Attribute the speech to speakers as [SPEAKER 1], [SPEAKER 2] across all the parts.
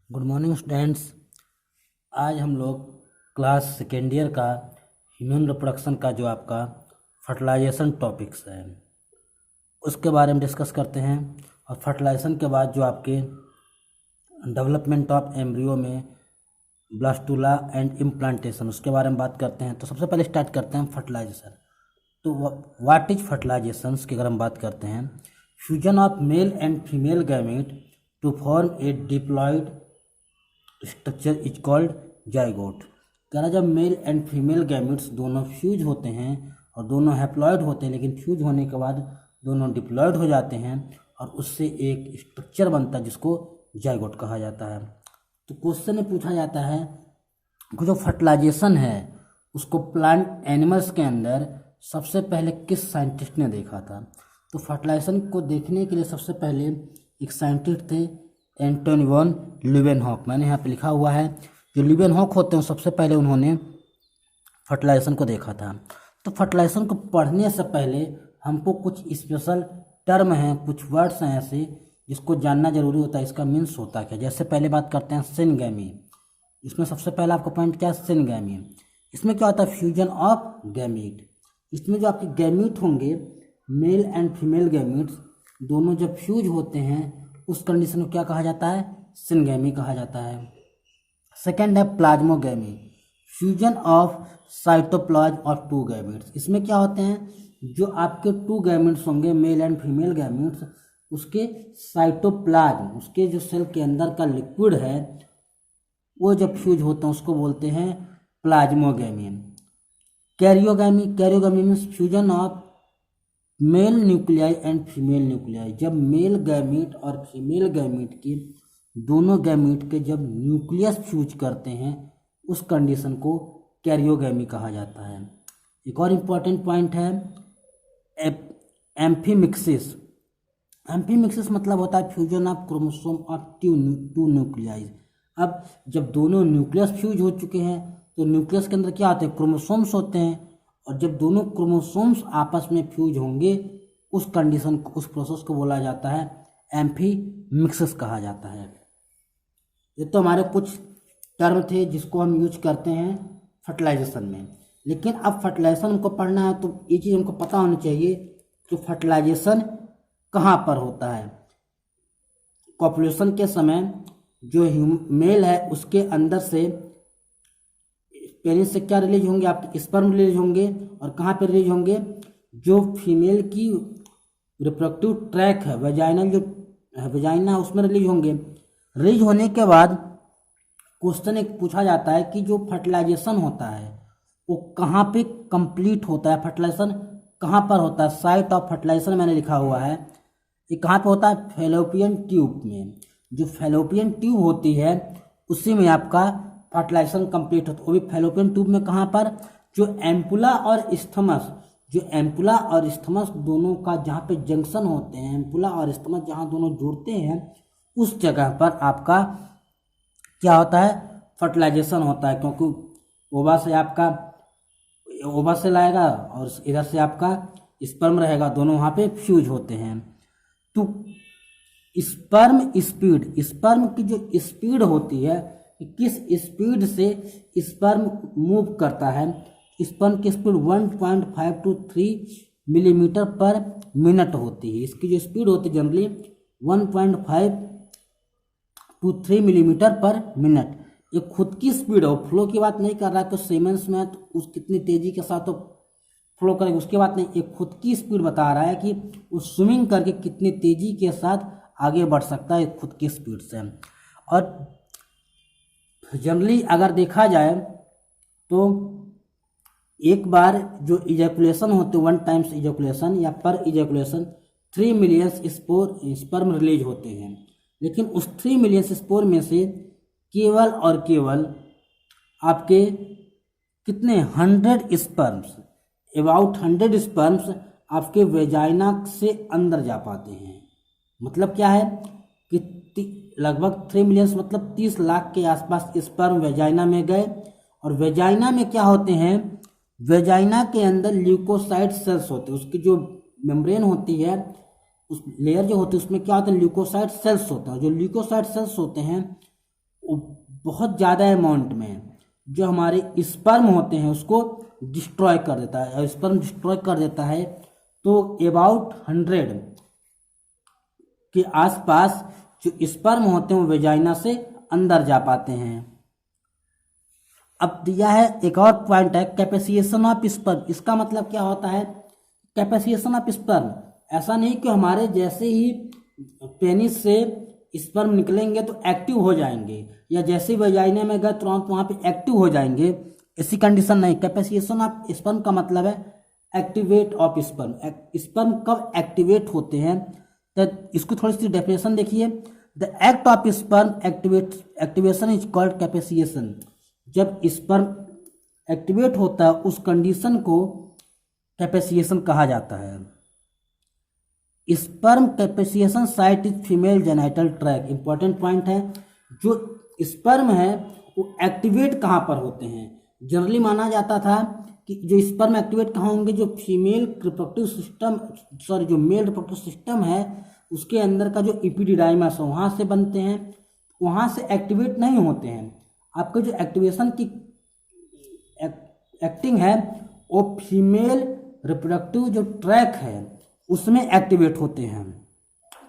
[SPEAKER 1] Good morning students. आज हम लोग क्लास सेकेंड ईयर का ह्यूमन रिप्रोडक्शन का जो आपका फर्टिलाइजेशन टॉपिक्स है उसके बारे में डिस्कस करते हैं। और फर्टिलाइजेशन के बाद जो आपके डेवलपमेंट ऑफ एम्ब्रियो में ब्लास्टुला एंड इम्प्लांटेशन उसके बारे में बात करते हैं। तो सबसे पहले स्टार्ट करते हैं फर्टिलाइजेशन। तो व्हाट इज फर्टिलाइजेशंस की अगर हम बात करते हैं, fusion of male and female gamete to form a diploid structure is called zygote. कह रहा जब मेल एंड फीमेल गैमेट्स दोनों फ्यूज होते हैं और दोनों हैप्लॉयड होते हैं, लेकिन फ्यूज होने के बाद दोनों डिप्लॉयड हो जाते हैं और उससे एक स्ट्रक्चर बनता है जिसको जाइगोट कहा जाता है। तो क्वेश्चन में पूछा जाता है कि जो फर्टिलाइजेशन है उसको प्लांट एनिमल्स के अंदर सबसे पहले किस साइंटिस्ट ने देखा था। तो फर्टिलाइजेशन को देखने के लिए सबसे पहले एक साइंटिस्ट थे एंटोनी वॉन ल्यूवेनहॉक। मैंने यहाँ पे लिखा हुआ है, जो ल्यूवेनहॉक होते हैं सबसे पहले उन्होंने फर्टिलाइजेशन को देखा था। तो फर्टिलाइजेशन को पढ़ने से पहले हमको कुछ स्पेशल टर्म हैं, कुछ वर्ड्स हैं ऐसे जिसको जानना जरूरी होता है, इसका मीन्स होता है क्या। जैसे पहले बात करते हैं सिनगैमी। इसमें सबसे पहला आपका पॉइंट क्या है, सिनगैमी। इसमें क्या होता है, फ्यूजन ऑफ गैमीट। इसमें जो आपके गैमीट होंगे, मेल एंड फीमेल गैमीट्स दोनों जब फ्यूज होते हैं उस कंडीशन को क्या कहा जाता है, सिनगैमी कहा जाता है। सेकेंड है plasmogamy, fusion of cytoplasm of two gametes. इसमें क्या होते हैं, जो आपके टू गैमेट्स होंगे मेल एंड फीमेल गैमेट्स, उसके साइटोप्लाज्म, उसके जो सेल के अंदर का लिक्विड है वो जब फ्यूज होता है उसको बोलते हैं plasmogamy. Karyogamy, karyogamy means fusion of mail nuclei and female nuclei. जब मेल गैमीट और फीमेल गैमीट के दोनों गैमीट के जब न्यूक्लियस फ्यूज करते हैं उस कंडीशन को कैरियोगैमी कहा जाता है। एक और इम्पॉर्टेंट पॉइंट है एम्फीमिक्सिस। एम्फीमिक्सिस मतलब होता है fusion of chromosome of two nuclei. अब जब दोनों न्यूक्लियस फ्यूज हो चुके हैं तो न्यूक्लियस के अंदर क्या होते हैं, क्रोमोसोम्स होते हैं, और जब दोनों क्रोमोसोम्स आपस में फ्यूज होंगे उस कंडीशन को, उस प्रोसेस को बोला जाता है एम्फीमिक्सिस कहा जाता है। ये तो हमारे कुछ टर्म थे जिसको हम यूज करते हैं फर्टिलाइजेशन में। लेकिन अब फर्टिलाइजेशन हमको पढ़ना है तो ये चीज़ हमको पता होनी चाहिए कि फर्टिलाइजेशन कहाँ पर होता है। कॉपुलेशन के समय जो मेल है उसके अंदर से पेनिस से क्या रिलीज होंगे, आपके स्पर्म रिलीज होंगे, और कहाँ पे रिलीज होंगे, जो फीमेल की रिप्रोडक्टिव ट्रैक है, वेजाइनल जो वेजाइना उसमें रिलीज होंगे। रिलीज होने के बाद क्वेश्चन एक पूछा जाता है कि जो फर्टिलाइजेशन होता है वो कहाँ पे कंप्लीट होता है, फर्टिलाइजेशन कहाँ पर होता है। साइट ऑफ फर्टिलाइजेशन मैंने लिखा हुआ है, ये कहाँ पे होता है, फैलोपियन ट्यूब में। जो फैलोपियन ट्यूब होती है उसी में आपका फर्टिलाइजेशन कंप्लीट होता है। वो भी फैलोपियन ट्यूब में कहाँ पर, जो एम्पुला और इस्थमस, जो एम्पुला और इस्थमस दोनों का जहाँ पे जंक्शन होते हैं, एम्पुला और इस्थमस जहाँ दोनों जुड़ते हैं उस जगह पर आपका क्या होता है, फर्टिलाइजेशन होता है। क्योंकि ओवा से आपका ओवा से लाएगा और इधर से आपका स्पर्म रहेगा, दोनों वहाँ पे फ्यूज होते हैं। तो स्पर्म स्पीड, स्पर्म की जो स्पीड होती है, किस स्पीड से स्पर्म मूव करता है, स्पर्म की स्पीड 1.5 to 3 मिलीमीटर पर मिनट होती है। इसकी जो स्पीड होती है जनरली 1.5 to 3 मिलीमीटर पर मिनट। ये खुद की स्पीड है, फ्लो की बात नहीं कर रहा है। तो सीमेंस में तो उस कितनी तेजी के साथ तो फ्लो करेगा उसकी बात नहीं, एक खुद की स्पीड बता रहा है कि वो स्विमिंग करके कितनी तेजी के साथ आगे बढ़ सकता है खुद की स्पीड से। और जनरली अगर देखा जाए तो एक बार जो इजैकुलेशन होते, वन टाइम्स इजैकुलेशन या पर इजैकुलेशन 3 मिलियन स्पर्म रिलीज होते हैं। लेकिन उस 3 मिलियन स्पोर में से केवल और केवल आपके कितने 100 स्पर्म्स, अबाउट 100 स्पर्म्स आपके वेजाइना से अंदर जा पाते हैं। मतलब क्या है कि लगभग 3 मिलियन मतलब 30 लाख के आसपास स्पर्म वेजाइना में गए। और वेजाइना में क्या होते हैं, वेजाइना के अंदर ल्यूकोसाइट सेल्स होते हैं। उसकी जो मेम्ब्रेन होती है, उस लेयर जो होती है उसमें क्या होता है, ल्यूकोसाइट सेल्स होते हैं। जो ल्यूकोसाइट सेल्स होते हैं बहुत ज़्यादा अमाउंट में जो हमारे स्पर्म होते हैं उसको डिस्ट्रॉय कर देता है, और स्पर्म डिस्ट्रॉय कर देता है तो अबाउट 100 के आसपास जो स्पर्म होते हैं वो वेजाइना से अंदर जा पाते हैं। अब दिया है एक और पॉइंट है कैपेसिएशन ऑफ स्पर्म। इसका मतलब क्या होता है कैपेसिएशन ऑफ स्पर्म? ऐसा नहीं कि हमारे जैसे ही पेनिस से स्पर्म निकलेंगे तो एक्टिव हो जाएंगे, या जैसे ही वेजाइना में गए तुरंत वहाँ पे एक्टिव हो जाएंगे, ऐसी कंडीशन नहीं। कैपेसिएशन ऑफ स्पर्म का मतलब है एक्टिवेट ऑफ स्पर्म। स्पर्म कब एक्टिवेट होते हैं तो इसको थोड़ी सी डेफिनेशन देखिए। The act of sperm activation is called capacitation. जब स्पर्म एक्टिवेट होता है उस कंडीशन को कैपेसिएशन कहा जाता है। Sperm capacitation site is female genital tract. Important point है, जो स्पर्म है वो एक्टिवेट कहाँ पर होते हैं? जनरली माना जाता था कि जो स्पर्म एक्टिवेट कहाँ होंगे, जो फीमेल रिप्रोडक्टिव सिस्टम जो मेल रिप्रोडक्टिव सिस्टम है उसके अंदर का जो एपिडिडाइमस है वहाँ से बनते हैं, वहाँ से एक्टिवेट नहीं होते हैं। आपके जो एक्टिवेशन की एक्टिंग है वो फीमेल रिप्रोडक्टिव जो ट्रैक है उसमें एक्टिवेट होते हैं।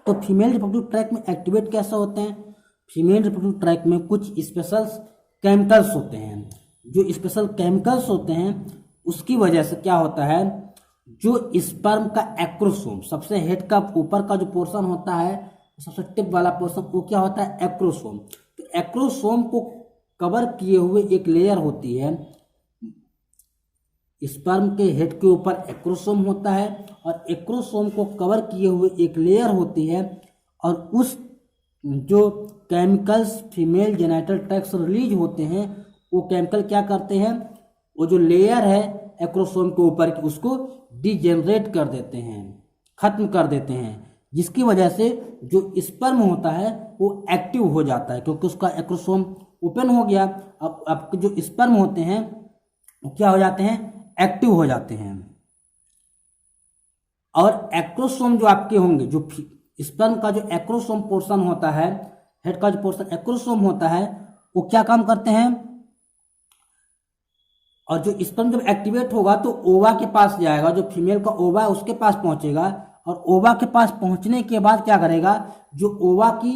[SPEAKER 1] तो फीमेल रिप्रोडक्टिव ट्रैक में एक्टिवेट कैसे होते हैं? फीमेल रिप्रोडक्टिव ट्रैक में कुछ स्पेशल केमिकल्स होते हैं। जो स्पेशल केमिकल्स होते हैं उसकी वजह से क्या होता है, जो स्पर्म का एक्रोसोम, सबसे हेड का ऊपर का जो पोर्शन होता है, सबसे टिप वाला पोर्शन, वो क्या होता है एक्रोसोम। तो एक्रोसोम को कवर किए हुए एक लेयर होती है। स्पर्म के हेड के ऊपर एक्रोसोम होता है और एक्रोसोम को कवर किए हुए एक लेयर होती है, और उस जो केमिकल्स फीमेल जेनिटल ट्रैक्ट से रिलीज होते हैं वो केमिकल क्या करते हैं, वो जो लेयर है एक्रोसोम के ऊपर की उसको डिजेनरेट कर देते हैं, खत्म कर देते हैं, जिसकी वजह से जो स्पर्म होता है वो एक्टिव हो जाता है, क्योंकि उसका एक्रोसोम ओपन हो गया। अब आपके जो स्पर्म होते हैं वो क्या हो जाते हैं, एक्टिव हो जाते हैं। और एक्रोसोम जो आपके होंगे, जो स्पर्म का जो एक्रोसोम पोर्शन होता है, हेड का जो पोर्शन एक्रोसोम होता है, वो क्या काम करते हैं, और जो स्पर्म जब एक्टिवेट होगा तो ओवा के पास जाएगा, जो फीमेल का ओवा है उसके पास पहुंचेगा, और ओवा के पास पहुंचने के बाद क्या करेगा, जो ओवा की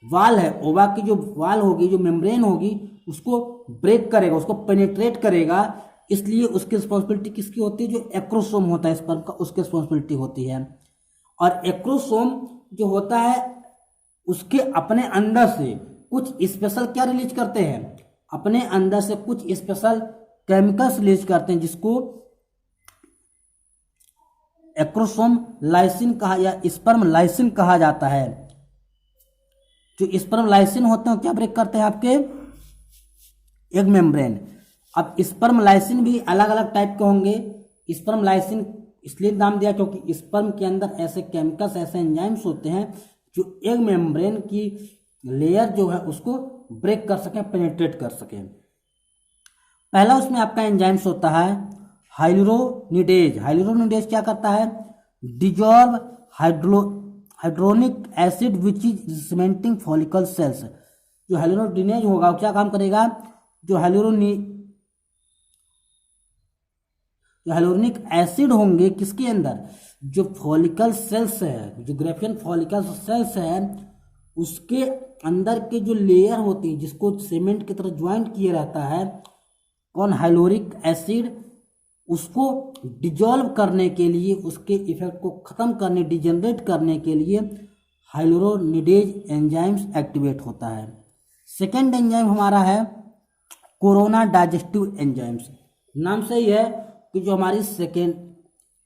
[SPEAKER 1] वाल है, ओवा की जो वाल होगी, जो मेम्ब्रेन होगी, उसको ब्रेक करेगा, उसको पेनिट्रेट करेगा। इसलिए उसकी रिस्पॉन्सिबिलिटी किसकी होती है, जो एक्रोसोम होता है स्पर्म का, उसकी रिस्पॉन्सिबिलिटी होती है। और एक्रोसोम जो होता है उसके अपने अंदर से कुछ स्पेशल क्या रिलीज करते हैं, अपने अंदर से कुछ स्पेशल केमिकल्स रिलीज करते हैं, जिसको एक्रोसोम लाइसिन कहा या स्पर्म लाइसिन कहा जाता है। जो स्पर्म लाइसिन होते हैं क्या ब्रेक करते हैं, आपके एग मेम्ब्रेन। अब स्पर्म लाइसिन भी अलग अलग टाइप के होंगे। स्पर्म लाइसिन इसलिए नाम दिया क्योंकि स्पर्म के अंदर ऐसे केमिकल्स, ऐसे एंजाइम्स होते हैं जो एग मेम्ब्रेन की लेयर जो है उसको ब्रेक कर सकें, पेनिट्रेट कर सकें। पहला उसमें आपका एंजाइम्स होता है हाइलुरोनिडेज। हाइलुरोनिडेज क्या करता है, dissolve hydronic acid which is cementing follicle sales. जो हाइलुरोनिडेज होगा वो क्या काम करेगा, जो हाइलुरोनिक एसिड होंगे किसके अंदर, जो फॉलिकल सेल्स है, जो ग्रेफियन फॉलिकल सेल्स है उसके अंदर के जो लेयर होती है जिसको सीमेंट की तरह ज्वाइंट किया रहता है, कौन, हाइलोरिक एसिड, उसको डिजॉल्व करने के लिए, उसके इफेक्ट को खत्म करने, डिजेनरेट करने के लिए हाइलुरोनिडेज एंजाइम्स एक्टिवेट होता है। सेकेंड एंजाइम हमारा है कोरोना डाइजेस्टिव एंजाइम्स। नाम से ही है कि जो हमारी सेकेंड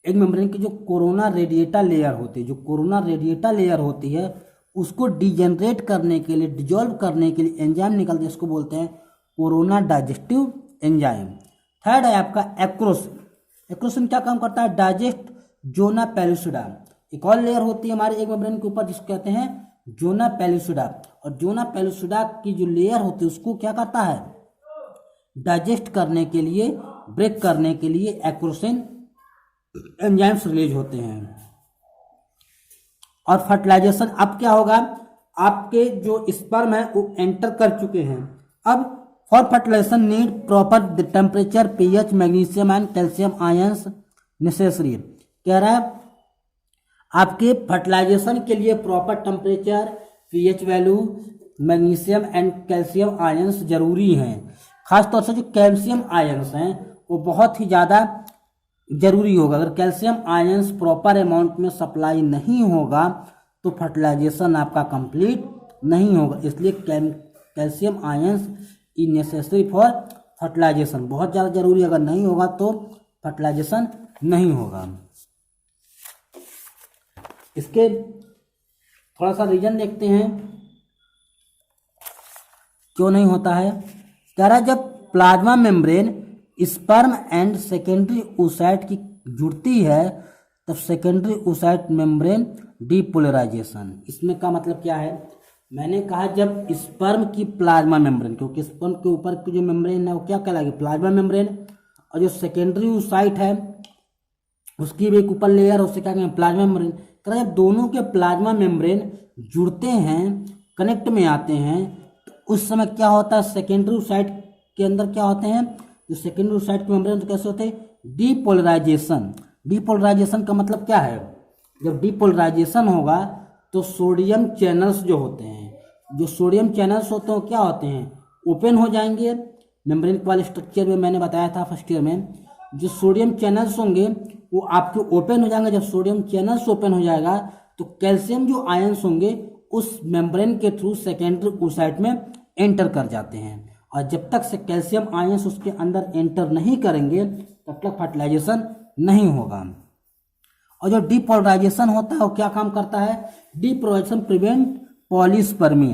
[SPEAKER 1] एग मेम्ब्रेन की जो कोरोना रेडिएटा लेयर होती है, जो कोरोना रेडिएटा लेयर होती है उसको डिजेनरेट करने के लिए, डिजॉल्व करने के लिए एंजाइम निकलते हैं, इसको बोलते हैं कोरोना डाइजेस्टिव एंजाइम। थर्ड है आपका एक्रोसिन। एक्रोसिन क्या काम करता है, डाइजेस्ट जोना पेलुसिडा। एक और लेयर होती है हमारे एग मेम्ब्रेन के ऊपर जिसको कहते हैं जोना पेलुसिडा, और जोना पेलुसिडा की जो लेयर होती है उसको क्या करता है, डाइजेस्ट करने के लिए, ब्रेक करने के लिए एक्रोसिन एंजाइम्स रिलीज होते हैं। और फर्टिलाइजेशन अब क्या होगा, आपके जो स्पर्म है वो एंटर कर चुके हैं। अब for fertilisation need proper temperature, pH, magnesium and calcium ions necessary. कह रहा है आपके फर्टिलाइजेशन के लिए proper temperature, pH value, magnesium and calcium ions जरूरी हैं। खासतौर से जो कैल्शियम आयंस हैं वो बहुत ही ज़्यादा जरूरी होगा। अगर कैल्शियम आयंस प्रॉपर अमाउंट में सप्लाई नहीं होगा तो फर्टिलाइजेशन आपका कंप्लीट नहीं होगा। इसलिए calcium ions is necessary for fertilisation, बहुत ज़्यादा जरूरी। अगर नहीं होगा तो फर्टिलाइजेशन नहीं होगा। इसके थोड़ा सा रीजन देखते हैं क्यों नहीं होता है। कह रहा जब plasma membrane sperm and secondary oocyte की जुड़ती है तब सेकेंडरी oocyte मेम्ब्रेन डीपोलराइजेशन। इसमें का मतलब क्या है, मैंने कहा जब स्पर्म की प्लाज्मा मेम्ब्रेन, क्योंकि स्पर्म के ऊपर की जो मेम्ब्रेन है वो क्या कहलाएगी, प्लाज्मा मेम्ब्रेन, और जो सेकेंडरी oocyte है उसकी भी एक ऊपर लेयर, उससे क्या कहेंगे प्लाज्मा मेम्ब्रेन। कह जब दोनों के प्लाज्मा मेम्ब्रेन जुड़ते हैं, कनेक्ट में आते हैं, तो उस समय क्या होता है, सेकेंडरी oocyte के अंदर क्या होते हैं, जो सेकेंडरी oocyte के मेम्ब्रेन तो कैसे होते हैं, डीपोलराइजेशन। डीपोलराइजेशन का मतलब क्या है, जब डीपोलराइजेशन होगा तो सोडियम चैनल्स जो होते हैं, जो सोडियम चैनल्स होते हैं क्या होते हैं, ओपन हो जाएंगे। मेम्ब्रेन वाले स्ट्रक्चर में मैंने बताया था फर्स्ट ईयर में, जो सोडियम चैनल्स होंगे वो आपके ओपन हो जाएंगे। जब सोडियम चैनल्स ओपन हो जाएगा तो कैल्शियम जो आयंस होंगे उस मेम्ब्रेन के थ्रू सेकेंडरी oocyte में एंटर कर जाते हैं। और जब तक से कैल्शियम आयंस उसके अंदर एंटर नहीं करेंगे तब तक फर्टिलाइजेशन नहीं होगा। और जो डीपोलराइजेशन होता है वो क्या काम करता है, डीपोलराइजेशन प्रिवेंट पॉलीस्पर्मी।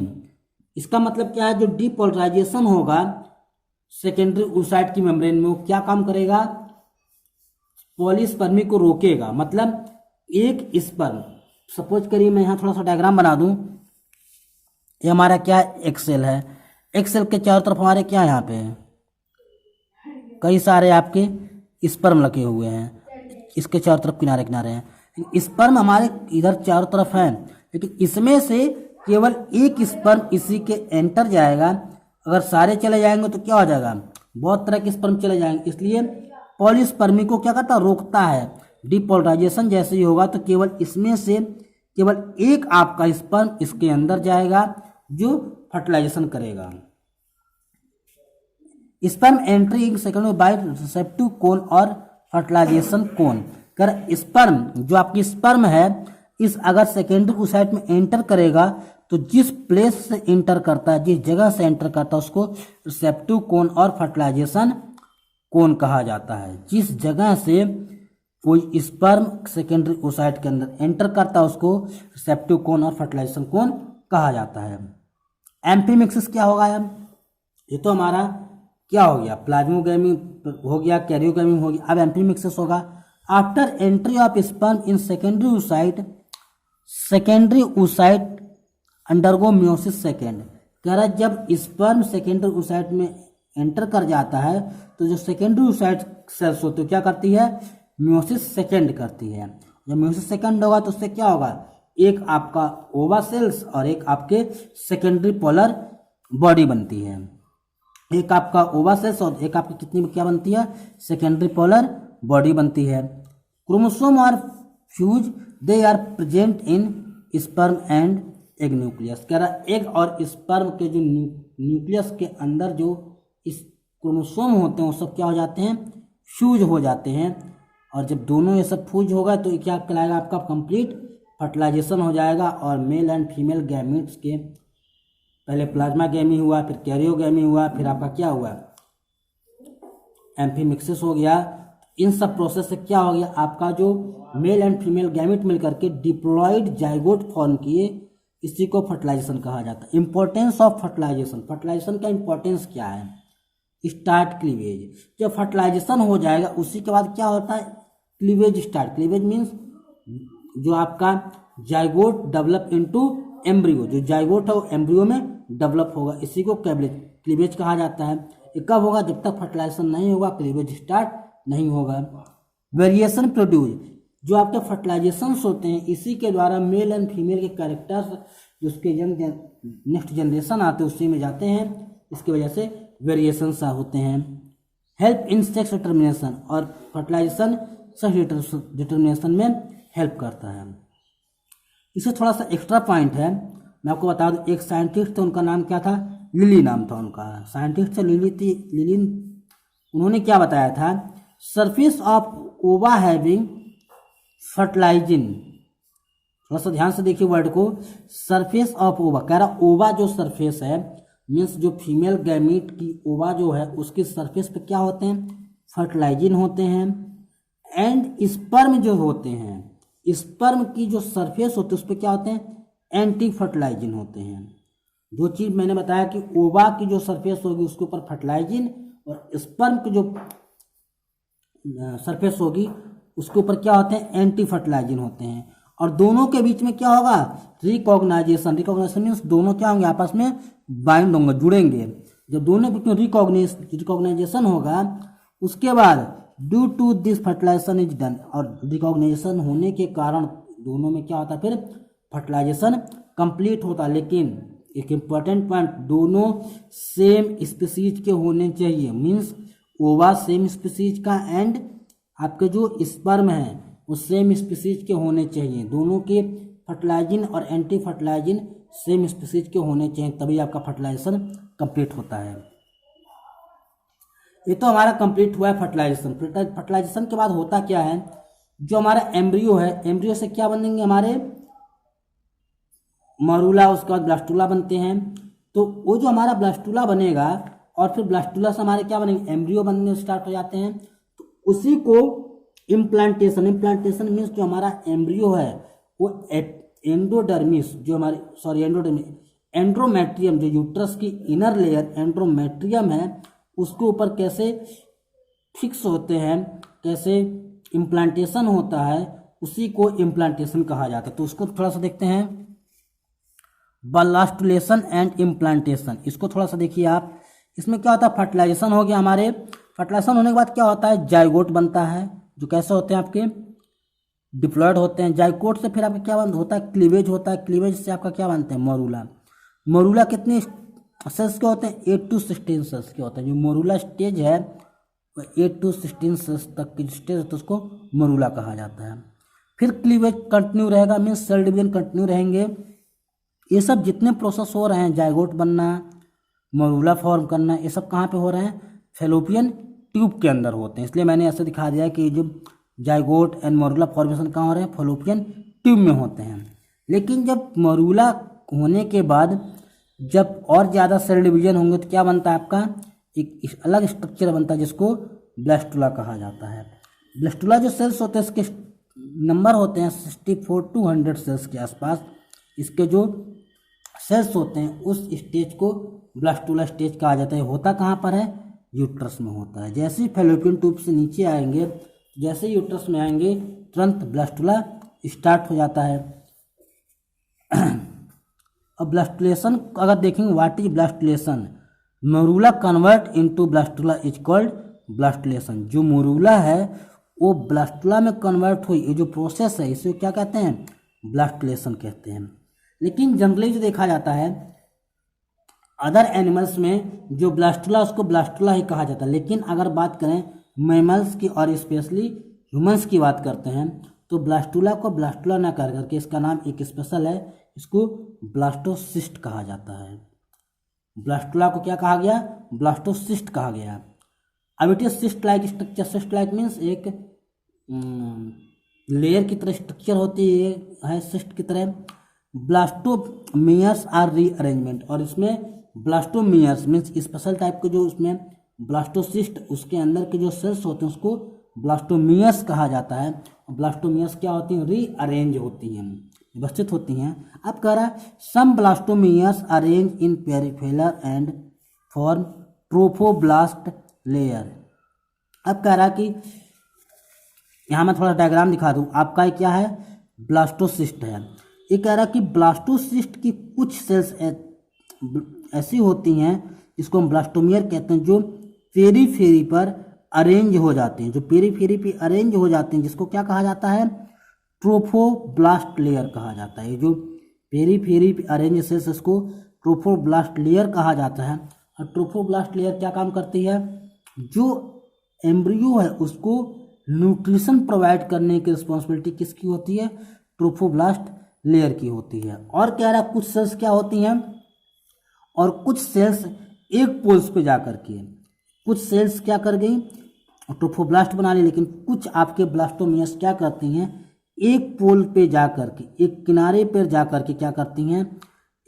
[SPEAKER 1] इसका मतलब क्या है, जो डीपोलराइजेशन होगा सेकेंडरी oocyte की मेम्ब्रेन में वो क्या काम करेगा, पॉलीस्पर्मी को रोकेगा। मतलब एक स्पर्म, सपोज करिए मैं यहाँ थोड़ा सा डायग्राम बना दूं, ये हमारा क्या एक्सेल है, एक्सेल के चारों तरफ हमारे क्या यहाँ पे है, कई सारे आपके स्पर्म लगे हुए हैं, इसके चारों तरफ किनारे किनारे हैं। स्पर्म हमारे इधर चारों तरफ है, लेकिन इसमें से केवल एक स्पर्म इसी के एंटर जाएगा। अगर सारे चले जाएंगे तो क्या हो जाएगा, बहुत तरह के स्पर्म चले जाएंगे। इसलिए पॉलीस्पर्मी को क्या करता है, रोकता है। डीपोलराइजेशन जैसे ही होगा तो केवल इसमें से केवल एक आपका स्पर्म इसके अंदर जाएगा जो फर्टिलाइजेशन करेगा। Sperm entry second by receptive cone और फर्टिलाइजेशन कोन। कर स्पर्म, जो आपकी स्पर्म है, इस अगर सेकेंडरी oocyte में एंटर करेगा तो जिस प्लेस से एंटर करता है, जिस जगह से एंटर करता है उसको रिसेप्टिव कोन और फर्टिलाइजेशन कोन कहा जाता है। जिस जगह से कोई स्पर्म सेकेंडरी oocyte के अंदर एंटर करता है उसको रिसेप्टिव कोन और फर्टिलाइजेशन कोन कहा जाता है। एम्फीमिक्सिस क्या होगा यार, ये तो हमारा क्या हो गया, प्लाज्मोगैमी हो गया, कैरियोगैमी हो गया। अब एम्फीमिक्सिस होगा after entry of sperm in secondary oocyte, secondary oocyte undergo meiosis second. कह रहा है जब स्पर्म सेकेंडरी oocyte में एंटर कर जाता है तो जो सेकेंडरी oocyte सेल्स होते हैं क्या करती है, मियोसिस सेकेंड करती है। जब मियोसिस सेकेंड होगा तो उससे क्या होगा, एक आपका ओवा सेल्स और एक आपके सेकेंडरी पोलर बॉडी बनती है। एक आपका ओवा सेल्स और एक आपकी कितनी क्या बनती है, सेकेंडरी पोलर बॉडी बनती है। क्रोमोसोम और fuse they are present in sperm and egg nucleus. कह रहा एग और स्पर्म के जो न्यूक्लियस के अंदर जो इस क्रोमोसोम होते हैं वो सब क्या हो जाते हैं, फ्यूज हो जाते हैं। और जब दोनों ये सब फ्यूज होगा तो क्या कहलाएगा, आपका कंप्लीट फर्टिलाइजेशन हो जाएगा। और मेल एंड फीमेल गैमीट्स के पहले प्लाज्मा गैमी हुआ, फिर कैरियोगैमी हुआ, फिर आपका क्या हुआ, एम्फीमिक्सिस हो गया। इन सब प्रोसेस से क्या हो गया, आपका जो मेल एंड फीमेल गैमीट मिलकर के डिप्लॉयड जाइगोट फॉर्म किए, इसी को फर्टिलाइजेशन कहा जाता है। इंपॉर्टेंस ऑफ फर्टिलाइजेशन, फर्टिलाइजेशन का इंपॉर्टेंस क्या है, स्टार्ट क्लीवेज। जब फर्टिलाइजेशन हो जाएगा उसी के बाद क्या होता है, क्लीवेज स्टार्ट। क्लीवेज मीन्स जो आपका जाइगोट डेवलप इनटू एम्ब्रियो, जो जाइगोट है वो एम्ब्रियो में डेवलप होगा, इसी को क्लीवेज कहा जाता है। ये कब होगा, जब तक फर्टिलाइजेशन नहीं होगा क्लीवेज स्टार्ट नहीं होगा। वेरिएशन प्रोड्यूस, जो आपके फर्टिलाइजेशंस होते हैं इसी के द्वारा मेल एंड फीमेल के कैरेक्टर्स जो उसके नेक्स्ट जनरेशन आते हैं उसी में जाते हैं, इसकी वजह से वेरिएशंस होते हैं। हेल्प इन सेक्स डिटर्मिनेशन, और फर्टिलाइजेशन सेक्स डिटर्मिनेशन में हेल्प करता है। इससे थोड़ा सा एक्स्ट्रा पॉइंट है, मैं आपको बता दूं, एक साइंटिस्ट थे, उनका नाम क्या था, लिली नाम था उनका, साइंटिस्ट थे लिली। उन्होंने क्या बताया था, सरफेस ऑफ ओवा हैविंग फर्टिलाइजिंग, थोड़ा सा ध्यान से देखिए वर्ड को, सरफेस ऑफ ओवा, कह रहा ओवा जो सरफेस है, मीन्स जो फीमेल गैमीट की ओवा जो है उसकी सरफेस पे क्या होते हैं, फर्टिलाइजिन होते हैं। एंड स्पर्म जो होते हैं, स्पर्म की जो सरफेस होती है उस पर क्या होते हैं, एंटी फर्टिलाइजिन होते हैं। दो चीज मैंने बताया कि ओवा की जो सरफेस होगी उसके ऊपर फर्टिलाइजिन, और स्पर्म की जो सरफेस होगी उसके ऊपर क्या होते हैं, एंटी फर्टिलाइजिन होते हैं। और दोनों के बीच में क्या होगा, रिकॉग्नाइजेशन। रिकॉग्नाइजेशन मीन्स दोनों क्या होंगे, आपस में बाइंड होंगे, जुड़ेंगे। जब दोनों के बीच में रिकॉग्नाइजेशन होगा, उसके बाद due to this fertilisation is done, और रिकॉग्नाइजेशन होने के कारण दोनों में क्या होता है, फिर फर्टिलाइजेशन कंप्लीट होता है। लेकिन एक इम्पॉर्टेंट पॉइंट, दोनों सेम स्पीसीज के होने चाहिए, मीन्स ओवा सेम स्पीसीज का एंड आपके जो स्पर्म है वो सेम स्पीसीज के होने चाहिए। दोनों के फर्टिलाइजिन और एंटी फर्टिलाइजिन सेम स्पीसीज के होने चाहिए, तभी आपका फर्टिलाइजेशन कंप्लीट होता है। ये तो हमारा कंप्लीट हुआ है फर्टिलाइजेशन। फर्टिलाइजेशन के बाद होता क्या है, जो हमारा एम्ब्रियो है, एम्ब्रियो से क्या बनेंगे हमारे मरूला, उसके बाद ब्लास्टुला बनते हैं। तो वो जो हमारा ब्लास्टुला बनेगा और फिर ब्लास्टुला से हमारे क्या बनेंगे, एम्ब्रियो बनने स्टार्ट हो जाते हैं। तो उसी को इम्प्लांटेशन, इम्प्लांटेशन मीन्स जो हमारा एम्ब्रियो है वो एंडोडर्मिस, जो हमारी एंड्रोमेट्रियम, जो यूट्रस की इनर लेयर एंड्रोमेट्रियम है उसके ऊपर कैसे फिक्स होते हैं, कैसे इम्प्लांटेशन होता है, उसी को इम्प्लांटेशन कहा जाता है। तो उसको थोड़ा सा देखते हैं, ब्लास्टुलेशन एंड इम्प्लांटेशन। इसको थोड़ा सा देखिए आप। इसमें क्या होता है, फर्टिलाइजेशन हो गया हमारे, फर्टिलाइजेशन होने के बाद क्या होता है, जाइगोट बनता है, जो कैसे होते हैं आपके डिप्लॉयड होते हैं। जाइगोट से फिर आपका क्या बंद होता है, क्लीवेज होता है। क्लीवेज से आपका क्या बनते हैं, मरूला। मरूला कितने सेल्स के होते हैं, 8 to 16 सेल्स के होते हैं। जो मरूला स्टेज है वो 8 to 16 सेल्स तक की स्टेज है, तो उसको मरूला कहा जाता है। फिर क्लीवेज कंटिन्यू रहेगा, मीन्स सेल डिवीजन कंटिन्यू रहेंगे। ये सब जितने प्रोसेस हो रहे हैं, जाइगोट बनना, मरूला फॉर्म करना, ये सब कहाँ पे हो रहे हैं, फैलोपियन ट्यूब के अंदर होते हैं। इसलिए मैंने ऐसे दिखा दिया कि जो जाइगोट एंड मरूला फॉर्मेशन कहाँ हो रहे हैं, फैलोपियन ट्यूब में होते हैं। लेकिन जब मरूला होने के बाद जब और ज़्यादा सेल डिवीजन होंगे तो क्या बनता है आपका, एक अलग स्ट्रक्चर बनता है जिसको ब्लास्टुला कहा जाता है। ब्लास्टुला जो सेल्स होते हैं इसके नंबर होते हैं 64 to 100 सेल्स के आसपास। इसके जो सेल्स होते हैं उस स्टेज को ब्लास्टुला स्टेज कहा जाता है। होता कहाँ पर है, यूट्रस में होता है। जैसे ही फैलोपियन ट्यूब से नीचे आएंगे, जैसे ही यूट्रस में आएंगे, तुरंत ब्लास्टुला स्टार्ट हो जाता है। अब ब्लास्टुलेशन अगर देखेंगे, what is blastulation, मरूला convert into blastula is called blastulation. जो मरूला है वो ब्लास्टुला में कन्वर्ट हुई, ये जो प्रोसेस है इसे क्या कहते हैं, ब्लास्टुलेशन कहते हैं। लेकिन जनरली जो देखा जाता है अदर एनिमल्स में जो ब्लास्टुला उसको ब्लास्टुला ही कहा जाता है। लेकिन अगर बात करें मैमल्स की और स्पेशली ह्यूमंस की बात करते हैं तो ब्लास्टुला को ब्लास्टुला ना कर करके इसका नाम एक स्पेशल है, इसको ब्लास्टोसिस्ट कहा जाता है। ब्लास्टुला को क्या कहा गया, ब्लास्टोसिस्ट कहा गया। अब it is cyst like structure, cyst like means एक लेयर की तरह स्ट्रक्चर होती है सिस्ट की तरह। ब्लास्टोमियर्स आर रीअरेंजमेंट, और इसमें ब्लास्टोमियर्स मीन्स स्पेशल टाइप के जो उसमें ब्लास्टोसिस्ट उसके अंदर के जो सेल्स होते हैं उसको ब्लास्टोमियर्स कहा जाता है। ब्लास्टोमियर्स क्या होती हैं, रीअरेंज होती हैं, व्यवस्थित होती हैं। अब कह रहा है some blastomeres arrange in peripheral and form trophoblast layer. अब कह रहा कि यहाँ मैं थोड़ा डायग्राम दिखा दूँ आपका, क्या है ब्लास्टोसिस्ट है। ये कह रहा कि ब्लास्टोसिस्ट की कुछ सेल्स ऐसी होती हैं जिसको हम ब्लास्टोमियर कहते हैं, जो पेरीफेरी पर अरेंज हो जाते हैं, जो पेरीफेरी पे अरेंज हो जाते हैं, जिसको क्या कहा जाता है, ट्रोफोब्लास्ट लेयर कहा जाता है। जो पेरीफेरी अरेंज सेल्स, इसको ट्रोफोब्लास्ट लेयर कहा जाता है। और ट्रोफोब्लास्ट लेयर क्या काम करती है, जो एम्ब्रियो है उसको न्यूट्रिशन प्रोवाइड करने की रिस्पॉन्सिबिलिटी किसकी होती है, ट्रोफोब्लास्ट लेयर की होती है। और कह रहा कुछ सेल्स क्या होती हैं, और कुछ सेल्स एक पोल्स पे जाकर के, कुछ सेल्स क्या कर गई, ट्रोफोब्लास्ट बना ली, लेकिन कुछ आपके ब्लास्टोमियस क्या करती हैं, एक पोल पे जाकर के, एक किनारे पर जाकर के क्या करती हैं,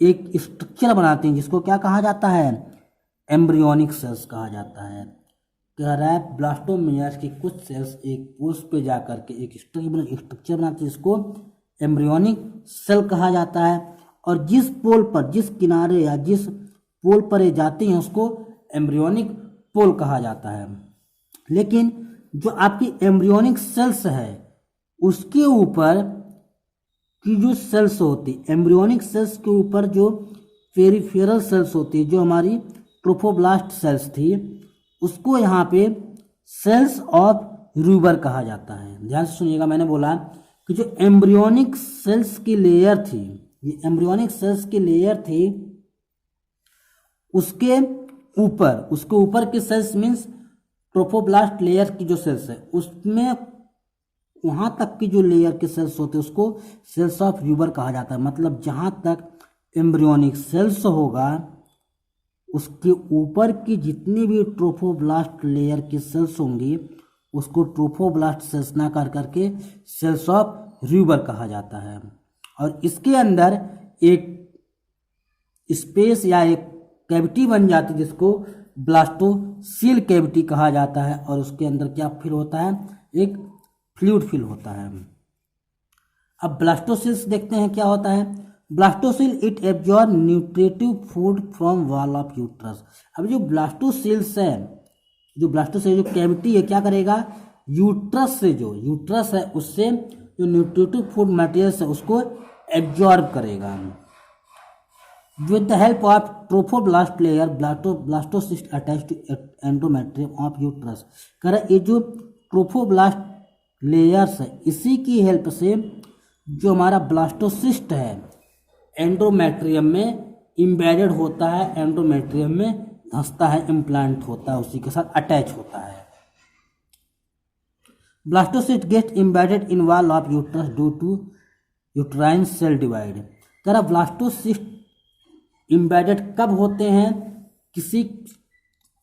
[SPEAKER 1] एक स्ट्रक्चर बनाती हैं जिसको क्या कहा जाता है, एम्ब्रियोनिक सेल्स कहा जाता है। कह रहा है ब्लास्टोमियस की कुछ सेल्स एक पोल्स पे जाकर के एक स्ट्रक्चर बनाती है जिसको एम्ब्रियोनिक सेल कहा जाता है। और जिस पोल पर, जिस किनारे या जिस पोल पर ये जाती हैं उसको एम्ब्रियोनिक पोल कहा जाता है। लेकिन जो आपकी एम्ब्रियोनिक सेल्स है उसके ऊपर की जो सेल्स होती, एम्ब्रियोनिक सेल्स के ऊपर जो पेरिफेरल सेल्स होती है, जो हमारी ट्रोफोब्लास्ट सेल्स थी, उसको यहाँ पे सेल्स ऑफ रूबर कहा जाता है। ध्यान से सुनिएगा, मैंने बोला कि जो एम्ब्रियोनिक सेल्स की लेयर थी, ये एम्ब्रियोनिक सेल्स की लेयर थी, उसके ऊपर के सेल्स मीन्स ट्रोफोब्लास्ट लेयर की जो सेल्स है उसमें वहां तक की जो लेयर के सेल्स होते हैं उसको सेल्स ऑफ रूबर कहा जाता है। मतलब जहां तक एम्ब्रियोनिक सेल्स होगा उसके ऊपर की जितनी भी ट्रोफोब्लास्ट लेयर की सेल्स होंगी उसको ट्रोफोब्लास्ट सेल्स ना कर करके सेल्स ऑफ रूबर कहा जाता है। और इसके अंदर एक स्पेस या एक कैविटी बन जाती है जिसको ब्लास्टोसील कैविटी कहा जाता है। और उसके अंदर क्या फिल होता है, एक फ्लूइड फिल होता है। अब ब्लास्टोसिल्स देखते हैं क्या होता है। Blastocoel it absorb nutritive food from wall of uterus. अब जो ब्लास्टोसिल्स है, जो ब्लास्टोसिल जो कैविटी है क्या करेगा, यूट्रस से, जो यूट्रस है उससे जो न्यूट्रिटिव फूड मटेरियल्स है उसको एब्जॉर्ब करेगा। With the help of trophoblast layer blastocyst attach to endometrium of uterus. कर ये जो ट्रोफोब्लास्ट लेयर्स है इसी की हेल्प से जो हमारा ब्लास्टोसिस्ट है एंडोमेट्रियम में इम्बेडेड होता है, एंडोमेट्रियम में धंसता है, इम्प्लांट होता है, उसी के साथ अटैच होता है। Blastocyst get embedded in wall of uterus due to uterine cell divide. कह रहा ब्लास्टोसिस्ट इम्बेडेड कब होते हैं, किसी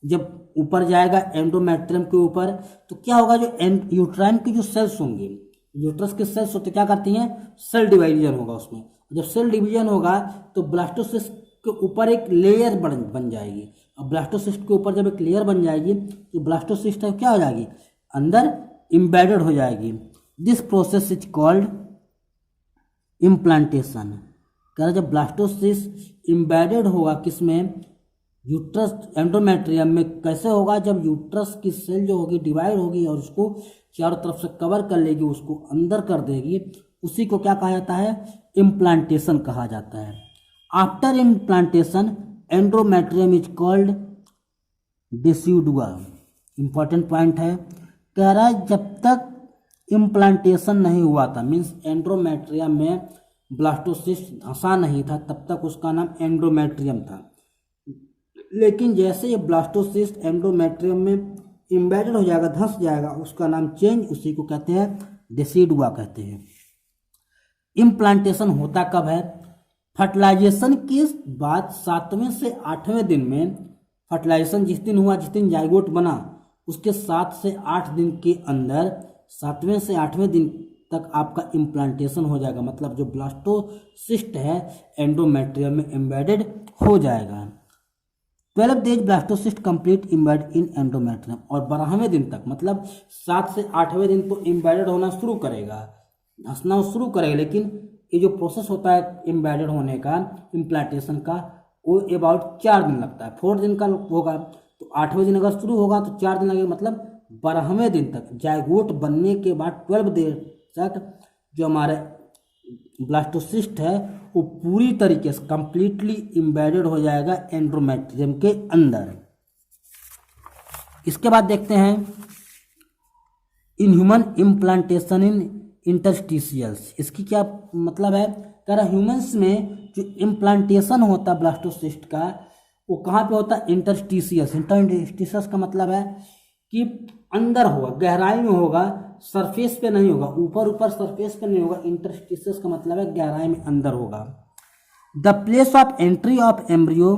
[SPEAKER 1] जब ऊपर जाएगा एंडोमेट्रियम के ऊपर तो क्या होगा, जो यूट्राइन की जो सेल्स होंगे, यूट्रस के सेल्स होते क्या करती हैं, सेल डिवीजन होगा उसमें। जब सेल डिवीजन होगा तो ब्लास्टोसिस्ट के ऊपर एक लेयर बन जाएगी। अब ब्लास्टोसिस्ट के ऊपर जब एक लेयर बन जाएगी तो ब्लास्टोसिस्ट क्या हो जाएगी, अंदर इम्बेडेड हो जाएगी। This process is called implantation. कह रहा जब ब्लास्टोसिस्ट इम्बेडेड होगा किसमें, यूट्रस एंडोमेट्रियम में, कैसे होगा, जब यूट्रस की सेल जो होगी डिवाइड होगी और उसको चारों तरफ से कवर कर लेगी, उसको अंदर कर देगी, उसी को क्या कहा जाता है, इम्प्लांटेशन कहा जाता है। After implantation endometrium is called decidua. Important point है, कह रहा है जब तक इम्प्लांटेशन नहीं हुआ था, मीन्स एंडोमेट्रियम में ब्लास्टोसिस्ट धंसा नहीं था, तब तक उसका नाम एंडोमेट्रियम था। लेकिन जैसे ये ब्लास्टोसिस्ट एंडोमेट्रियम में इम्बेडेड हो जाएगा, धंस जाएगा, उसका नाम चेंज, उसी को कहते हैं डिसीडुआ कहते हैं। इम्प्लांटेशन होता कब है, फर्टिलाइजेशन के बाद 7वें से 8वें दिन में। फर्टिलाइजेशन जिस दिन हुआ, जिस दिन जाइगोट बना, उसके 7 से 8 दिन के अंदर, 7वें से 8वें दिन तक आपका इम्प्लांटेशन हो जाएगा। मतलब जो ब्लास्टोसिस्ट है एंडोमेट्रियम में एम्बेडेड हो जाएगा। 12 डेज ब्लास्टोसिस्ट कंप्लीट इम्बेड इन एंडोमेट्रियम। और 12वें दिन तक, मतलब 7 से 8वें दिन तो इम्बेडेड होना शुरू करेगा, धंसना शुरू करेगा। लेकिन ये जो प्रोसेस होता है इम्बेडेड होने का, इम्प्लांटेशन का, वो अबाउट 4 दिन लगता है। 4 दिन का होगा तो 8वें दिन अगर शुरू होगा तो 4 दिन लगेगा, मतलब 12वें दिन तक जाइगोट बनने के बाद 12 डेज तक जो हमारे ब्लास्टोसिस्ट है वो पूरी तरीके से कंप्लीटली इम्बेडेड हो जाएगा एंडोमेट्रियम के अंदर। इसके बाद देखते हैं इनह्यूमन इम्प्लांटेशन इन इंटरस्टिशियल्स। इसकी क्या मतलब है, कह रहा ह्यूमंस में जो इम्प्लांटेशन होता है ब्लास्टोसिस्ट का वो कहाँ पे होता है, इंटरस्टिशियस। इंटरस्टिशियस का मतलब है कि अंदर होगा, गहराई में होगा, सरफेस पे नहीं होगा, ऊपर ऊपर सरफेस पे नहीं होगा। इंटरस्टिशियस का मतलब है गहराई में अंदर होगा। The place of entry of embryo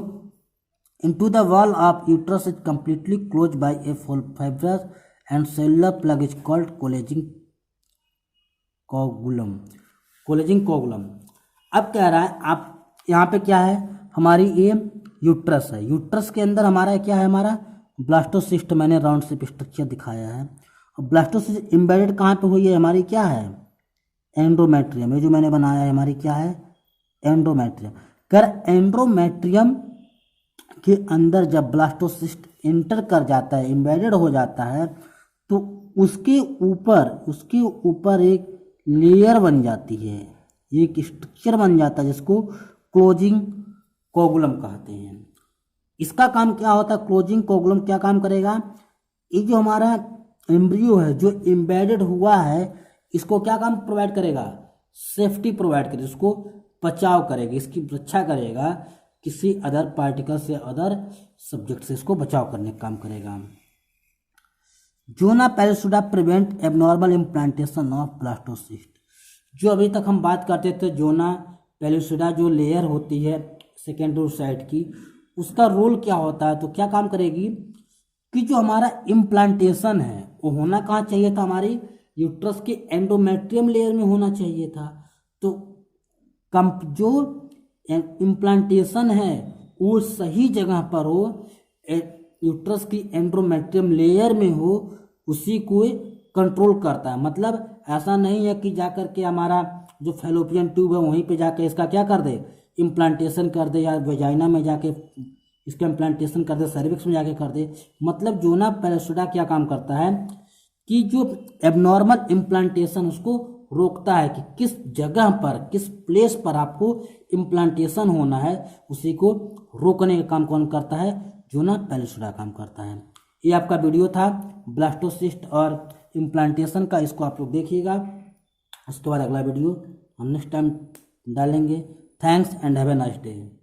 [SPEAKER 1] into the wall of uterus is completely closed by a fibrous and cellular plug is called collagen coagulum। collagen coagulum। अब कह रहा है आप यहाँ पे क्या है, हमारी ये यूट्रस है, यूट्रस के अंदर हमारा क्या है, हमारा ब्लास्टोसिस्ट। मैंने राउंड शेप स्ट्रक्चर दिखाया है। और ब्लास्टोसिस्ट एम्बेडेड कहाँ पे हुई है, हमारी क्या है, एंडोमेट्रियम। ये जो मैंने बनाया है हमारी क्या है, एंडोमेट्रियम। कर एंडोमेट्रियम के अंदर जब ब्लास्टोसिस्ट एंटर कर जाता है, एम्बेडेड हो जाता है, तो उसके ऊपर एक लेयर बन जाती है, एक स्ट्रक्चर बन जाता है जिसको क्लोजिंग कोगुलम कहते हैं। इसका काम क्या होता है, क्लोजिंग कोगुलम क्या काम करेगा, ये जो हमारा एम्ब्रियो है जो एम्बेडेड हुआ है, इसको क्या काम प्रोवाइड करेगा, सेफ्टी प्रोवाइड करेगा, इसको बचाव करेगा, इसकी रक्षा करेगा, किसी अदर पार्टिकल से, अदर सब्जेक्ट से इसको बचाव करने का काम करेगा। Zona pellucida prevent abnormal implantation of blastocyst. जो अभी तक हम बात करते थे, जोना पैलिसुडा जो लेयर होती है सेकेंडरी साइड की, उसका रोल क्या होता है, तो क्या काम करेगी कि जो हमारा इम्प्लांटेशन है वो होना कहाँ चाहिए था, हमारी यूट्रस के एंडोमेट्रियम लेयर में होना चाहिए था। तो जो इम्प्लांटेशन है वो सही जगह पर हो, यूट्रस की एंडोमेट्रियम लेयर में हो, उसी को कंट्रोल करता है। मतलब ऐसा नहीं है कि जाकर के हमारा जो फैलोपियन ट्यूब है वहीं पे जाकर इसका क्या कर दे, इम्प्लांटेशन कर दे, या वेजाइना में जाके इसका इम्प्लांटेशन कर दे, सर्विक्स में जाके कर दे। मतलब जोना पैलिसुडा क्या काम करता है कि जो एबनॉर्मल इम्प्लांटेशन उसको रोकता है कि किस जगह पर, किस प्लेस पर आपको इम्प्लांटेशन होना है, उसी को रोकने का काम कौन करता है, जोना पैलिसुडा काम करता है। ये आपका वीडियो था ब्लास्टोसिस्ट और इम्प्लांटेशन का, इसको आप लोग देखिएगा। उसके बाद अगला वीडियो हम नेक्स्ट टाइम डालेंगे। Thanks and have a nice day.